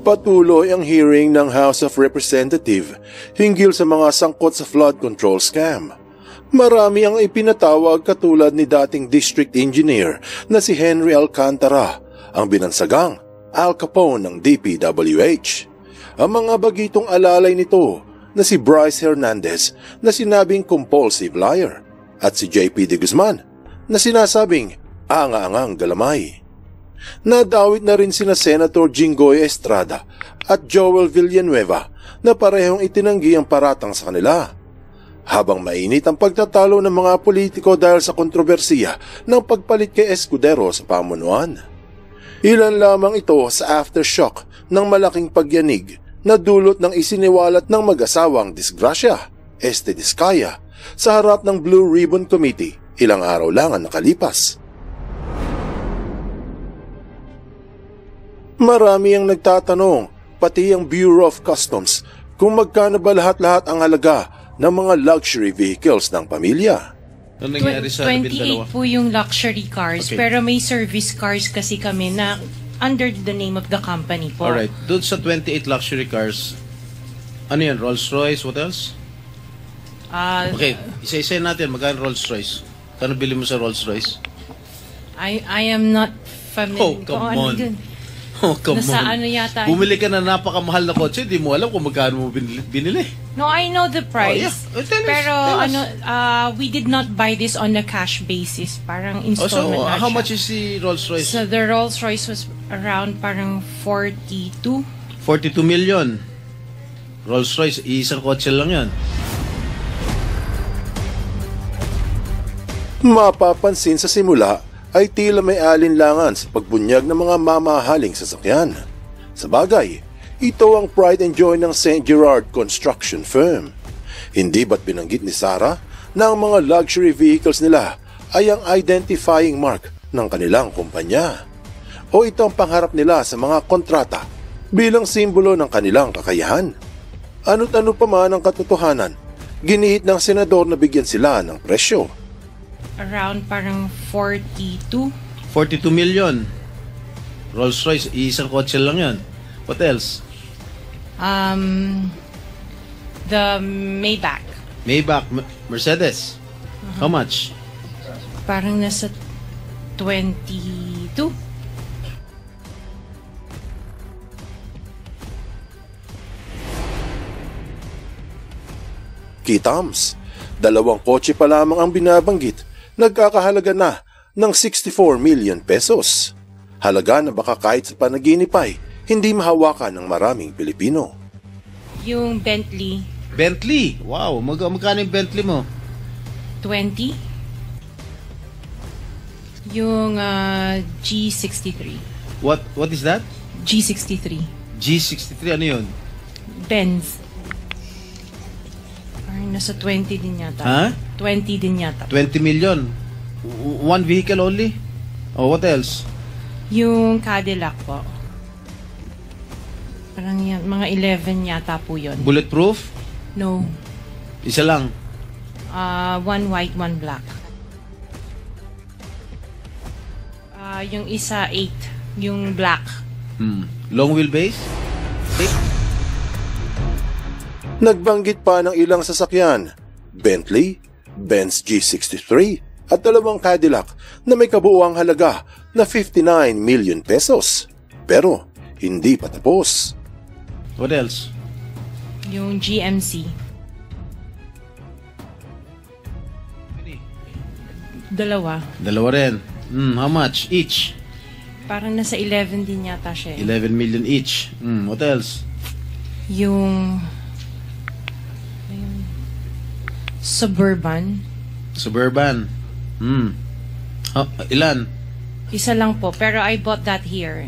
Patuloy ang hearing ng House of Representatives hinggil sa mga sangkot sa flood control scam. Marami ang ipinatawag katulad ni dating District Engineer na si Henry Alcantara, ang binansagang Al Capone ng DPWH. Ang mga bagitong alalay nito na si Bryce Hernandez na sinabing compulsive liar at si JP de Guzman na sinasabing anga-angang galamay. Nadawit na rin sina Senator Jinggoy Estrada at Joel Villanueva na parehong itinanggi ang paratang sa kanila. Habang mainit ang pagtatalo ng mga politiko dahil sa kontrobersiya ng pagpalit kay Escudero sa pamunuan. Ilan lamang ito sa aftershock ng malaking pagyanig na dulot ng isiniwalat ng mag-asawang disgrasya, Este Diskaya, sa harap ng Blue Ribbon Committee ilang araw lang ang nakalipas. Marami ang nagtatanong, pati ang Bureau of Customs, kung magkano ba lahat-lahat ang halaga ng mga luxury vehicles ng pamilya. 28 po yung luxury cars, okay. Pero may service cars kasi kami na under the name of the company po. Alright, doon sa 28 luxury cars, ano yan, Rolls-Royce, what else? Okay, isa-isa natin, magkano Rolls-Royce? Kano bili mo sa Rolls-Royce? I am not familiar. Oh, come on. Oh, come Nasa on. Ano yata? Bumili ka na napakamahal na kotse, di mo alam kung magkano mo binili. No, I know the price. Oh, yeah. Pero we did not buy this on a cash basis. Parang installment na siya. How much is the Rolls-Royce? So the Rolls-Royce was around parang 42. 42 million. Rolls-Royce, isang kotse lang yan. Mapapansin sa simula ay tila may alinlangan sa pagbunyag ng mga mamahaling sasakyan. Sa bagay, ito ang pride and joy ng St. Gerard Construction Firm. Hindi ba't binanggit ni Sarah na ang mga luxury vehicles nila ay ang identifying mark ng kanilang kumpanya? O ito ang pangharap nila sa mga kontrata bilang simbolo ng kanilang kakayahan? Ano't ano pa man ang katotohanan, ginihit ng senador na bigyan sila ng presyo. Around parang 42. 42 million. Rolls-Royce, isang kotse lang yan. What else? The Maybach. Maybach, Mercedes. How much? Parang nasa 22. Kitams, 2 kotse pa lamang ang binabanggit, nagkakahalaga na ng 64 million pesos. Halaga na baka kahit sa panaginip ay hindi mahawakan ng maraming Pilipino. Yung Bentley. Bentley? Wow, magkano yung Bentley mo? 20. Yung G63. What is that? G63. G63, ano yun? Benz. Parang nasa 20 din yata. Ha? 20 din yata. 20 million? One vehicle only? Oh, what else? Yung Cadillac po. Parang yan, mga 11 yata po yun. Bulletproof? No. Isa lang? One white, one black. Yung isa 8. Yung black. Long wheelbase? 8. Nagbanggit pa ng ilang sasakyan, Bentley, Benz G63 at 2 Cadillac na may kabuuang halaga na 59 million pesos. Pero hindi pa tapos. What else? Yung GMC. 2. 2 rin. How much each? Parang nasa 11 din yata siya. 11 million each. What else? Yung Suburban. Ilan? Isa lang po, pero I bought that here.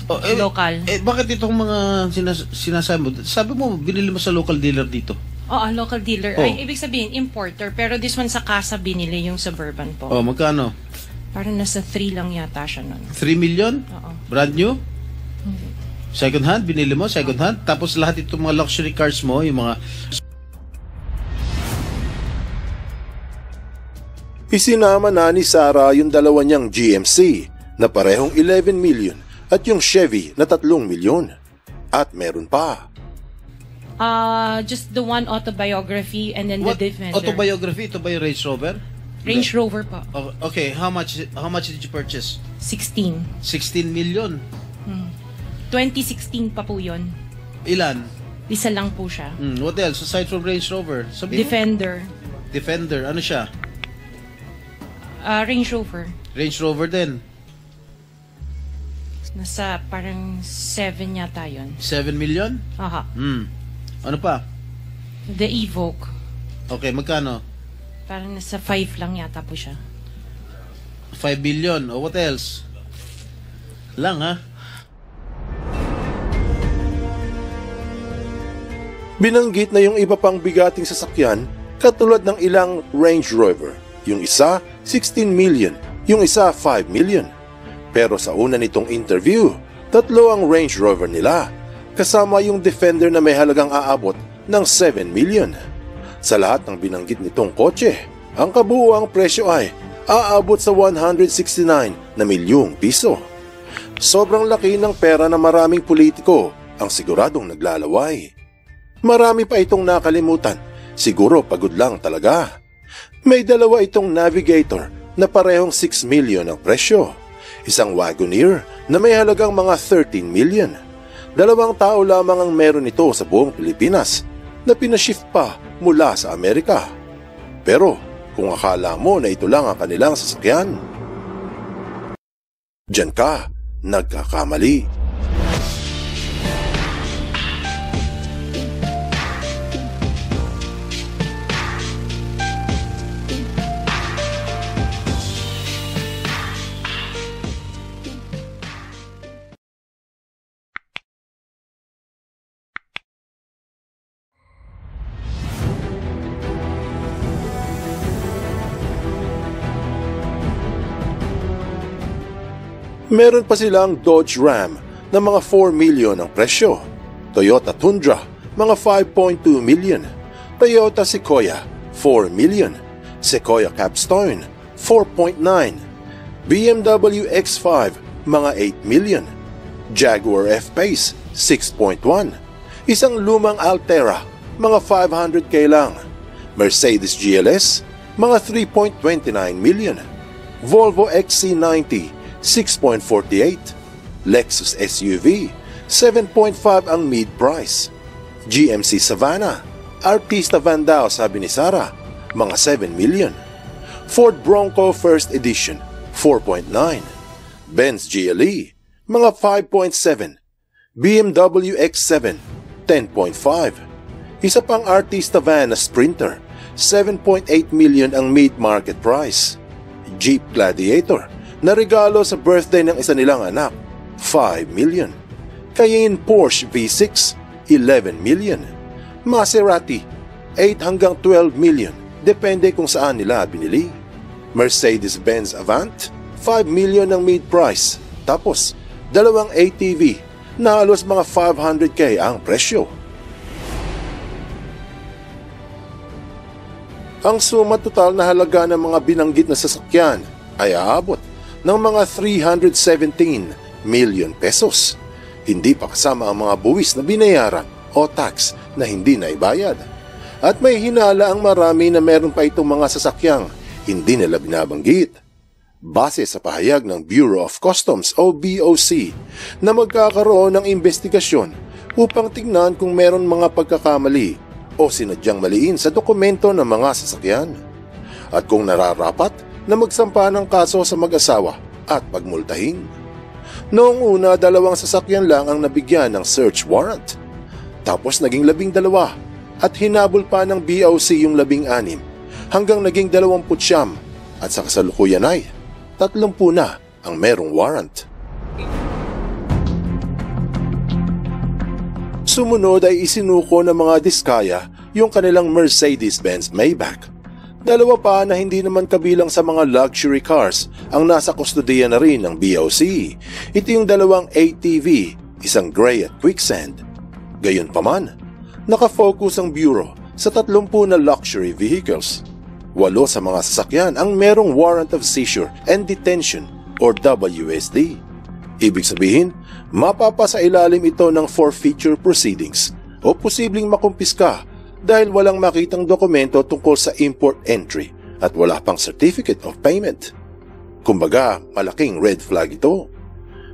Local. Bakit itong mga sinasabi mo? Sabi mo, binili mo sa local dealer dito. Oo, local dealer. Ay, ibig sabihin, importer. Pero this one sa casa binili yung Suburban po. Magkano? Parang nasa 3 lang yata siya nun. 3 million? Oo. Brand new? Second hand? Binili mo? Second hand? Tapos lahat itong mga luxury cars mo, yung mga... Isinama na ni Sarah yung 2 niyang GMC na parehong 11 million at yung Chevy na 3 milyon. At meron pa. Just the one autobiography and then What the Defender. autobiography? Ito ba yung Range Rover? Range Rover pa. Oh, okay, how much did you purchase? 16. 16 million. 2016 pa po yun. Ilan? Isa lang po siya. What else aside from Range Rover? Sabi mo? Defender. Ano siya? Range Rover. Range Rover din. Nasa parang 7 yata yun. 7 million? Aha. Ano pa? The Evoque. Okay, magkano? Parang nasa 5 lang yata po siya. 5 billion. O what else? Lang ha? Binanggit na yung iba pang bigating sasakyan katulad ng ilang Range Rover. Yung isa, 16 million. Yung isa, 5 million. Pero sa una nitong interview, 3 ang Range Rover nila. Kasama yung Defender na may halagang aabot ng 7 million. Sa lahat ng binanggit nitong kotse, ang kabuuang presyo ay aabot sa 169 na milyong piso. Sobrang laki ng pera na maraming politiko ang siguradong naglalaway. Marami pa itong nakalimutan, siguro pagod lang talaga. May dalawa itong Navigator na parehong 6 million ang presyo. Isang Wagoneer na may halagang mga 13 million. 2 tao lamang ang meron nito sa buong Pilipinas na pinashift pa mula sa Amerika. Pero kung akala mo na ito lang ang kanilang sasakyan, diyan ka nagkakamali. Meron pa silang Dodge Ram na mga 4 million ang presyo, Toyota Tundra mga 5.2 million, Toyota Sequoia 4 million, Sequoia Capstone 4.9, BMW X5 mga 8 million, Jaguar F-Pace 6.1, isang lumang Altera mga 500k lang, Mercedes GLS mga 3.29 million, Volvo XC90 6.48, Lexus SUV 7.5 ang mid price, GMC Savannah, Artista Vandao sabi ni Sarah mga 7 million, Ford Bronco First Edition 4.9, Benz GLE mga 5.7, BMW X7 10.5, isa pang Artista van na Sprinter 7.8 million ang mid-market price, Jeep Gladiator na regalo sa birthday ng isa nilang anak, 5 million. Cayenne Porsche V6, 11 million. Maserati, 8 hanggang 12 million, depende kung saan nila binili. Mercedes-Benz Avant, 5 million ang mid-price. Tapos, 2 ATV na halos mga 500k ang presyo. Ang suma total na halaga ng mga binanggit na sasakyan ay aabot ng mga 317 million pesos. Hindi pa kasama ang mga buwis na binayaran o tax na hindi naibayad. At may hinala ang marami na meron pa itong mga sasakyang hindi nila binabanggit. Base sa pahayag ng Bureau of Customs o BOC na magkakaroon ng investigasyon upang tingnan kung meron mga pagkakamali o sinadyang maliin sa dokumento ng mga sasakyan. At kung nararapat na magsampa ng kaso sa mag-asawa at pagmultahin. Noong una, 2 sasakyan lang ang nabigyan ng search warrant. Tapos naging 12 at hinabol pa ng BOC yung 16 hanggang naging 29 at sa kasalukuyan ay 30 na ang merong warrant. Sumunod ay isinuko ng mga diskaya yung kanilang Mercedes-Benz Maybach. 2 pa na hindi naman kabilang sa mga luxury cars ang nasa kustodiya na rin ng BOC. Ito yung 2 ATV, isang gray at quicksand. Gayunpaman, nakafocus ang Bureau sa 30 na luxury vehicles. 8 sa mga sasakyan ang merong Warrant of Seizure and Detention or WSD. Ibig sabihin, mapapasailalim ito ng forfeiture proceedings o posibleng makumpiska dahil walang makitang dokumento tungkol sa import entry at wala pang certificate of payment. Kumbaga, malaking red flag ito.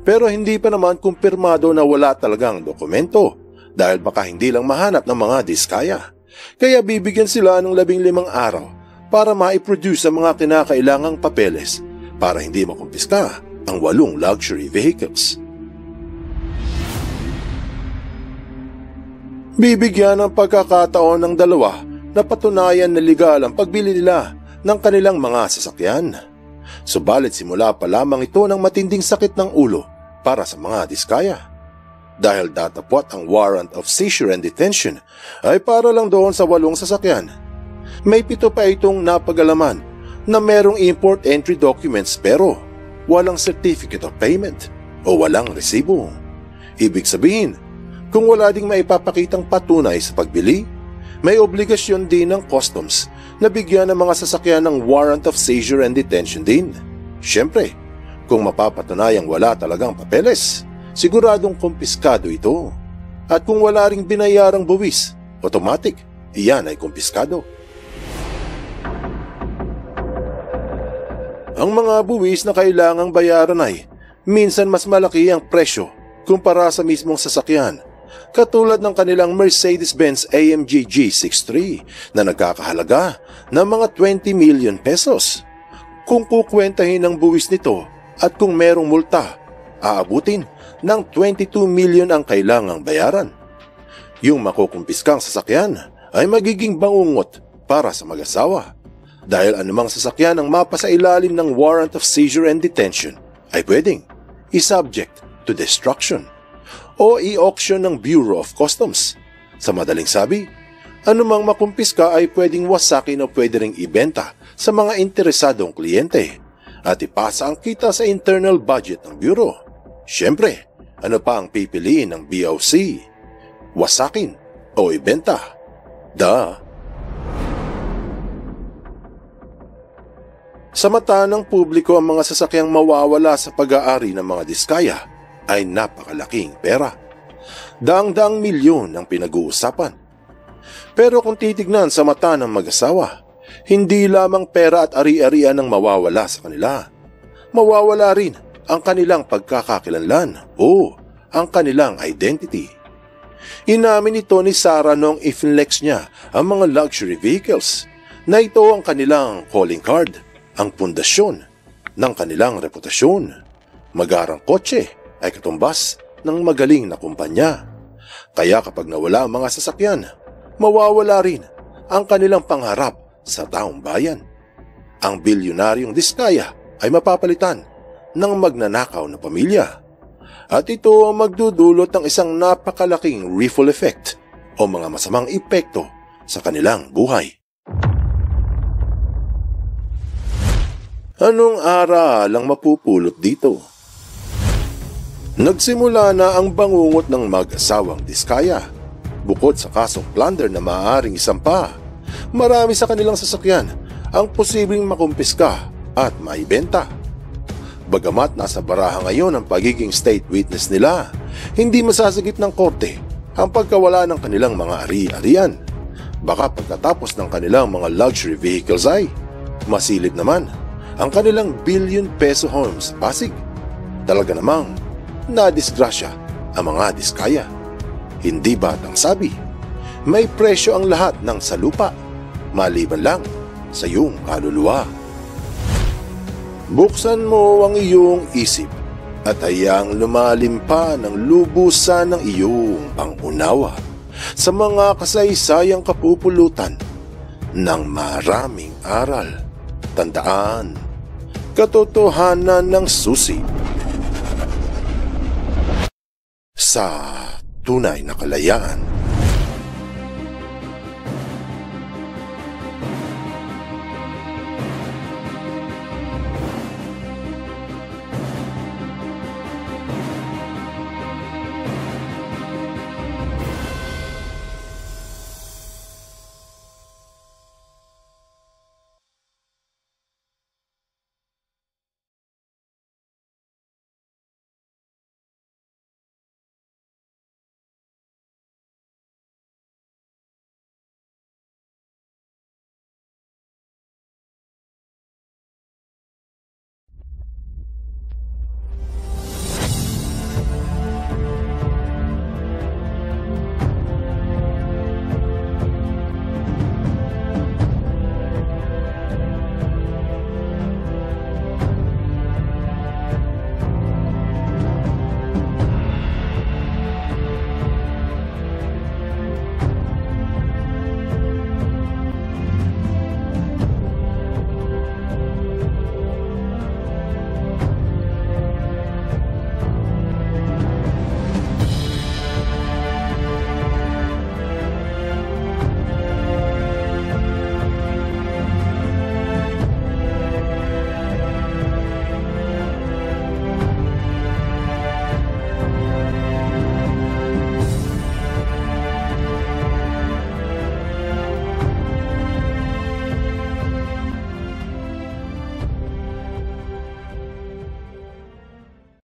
Pero hindi pa naman kumpirmado na wala talagang dokumento dahil baka hindi lang mahanap ng mga diskaya. Kaya bibigyan sila ng 15 araw para ma-produce ang mga kinakailangang papeles para hindi makumpiska ang 8 luxury vehicles. Bibigyan ng pagkakataon ng dalawa na patunayan na legal ang pagbili nila ng kanilang mga sasakyan. Subalit simula pa lamang ito ng matinding sakit ng ulo para sa mga diskaya. Dahil datapwat ang warrant of seizure and detention ay para lang doon sa 8 sasakyan. May 7 pa itong napagalaman na merong import entry documents pero walang certificate of payment o walang resibo. Ibig sabihin, kung wala ding maipapakitang patunay sa pagbili, may obligasyon din ng customs na bigyan ng mga sasakyan ng warrant of seizure and detention din. Siyempre, kung mapapatunayang wala talagang papeles, siguradong kumpiskado ito. At kung wala ring binayarang buwis, automatic, iyan ay kumpiskado. Ang mga buwis na kailangang bayaran ay minsan mas malaki ang presyo kumpara sa mismong sasakyan, katulad ng kanilang Mercedes-Benz AMG G63 na nagkakahalaga ng mga 20 million pesos. Kung kukwentahin ang buwis nito at kung merong multa, aabutin ng 22 million ang kailangang bayaran. Yung makukumpiskang sasakyan ay magiging bangungot para sa mag-asawa. Dahil anumang sasakyan ang mapasailalim ng warrant of seizure and detention ay pwedeng i-subject to destruction o i-auction ng Bureau of Customs. Sa madaling sabi, anumang makumpiska ay pwedeng wasakin o pwede ring ibenta sa mga interesadong kliyente at ipasa ang kita sa internal budget ng Bureau. Siyempre, ano pa ang pipiliin ng BOC? Wasakin o ibenta? Duh! Sa mata ng publiko, ang mga sasakyang mawawala sa pag-aari ng mga diskaya ay napakalaking pera. Daang-daang milyon ang pinag-uusapan. Pero kung titignan sa mata ng mag-asawa, hindi lamang pera at ari-arian ang mawawala sa kanila. Mawawala rin ang kanilang pagkakakilanlan o ang kanilang identity. Inamin ito ni Sarah noong i-flex niya ang mga luxury vehicles na ito ang kanilang calling card, ang pundasyon ng kanilang reputasyon. Magarang kotse ay katumbas ng magaling na kumpanya. Kaya kapag nawala ang mga sasakyan, mawawala rin ang kanilang pangarap sa taong bayan. Ang bilyonaryong diskaya ay mapapalitan ng magnanakaw na pamilya. At ito ang magdudulot ng isang napakalaking ripple effect o mga masamang epekto sa kanilang buhay. Anong aral ang mapupulot dito? Nagsimula na ang bangungot ng mag-asawang diskaya. Bukod sa kasong plunder na maaaring isampa, marami sa kanilang sasakyan ang posibleng makumpiska at maibenta. Bagamat nasa baraha ngayon ang pagiging state witness nila, hindi masasagip ng korte ang pagkawala ng kanilang mga ari-arian. Baka pagkatapos ng kanilang mga luxury vehicles ay masilip naman ang kanilang billion-peso homes sa Pasig. Talaga namang nadisgrasya ang mga diskaya. Hindi batang sabi, may presyo ang lahat ng salupa, maliban lang sa iyong kaluluwa. Buksan mo ang iyong isip at hayaang lumalim pa ng lubusan ng iyong pangunawa sa mga kasaysayang kapupulutan ng maraming aral. Tandaan, katotohanan ng susi sa tunay na kalayaan.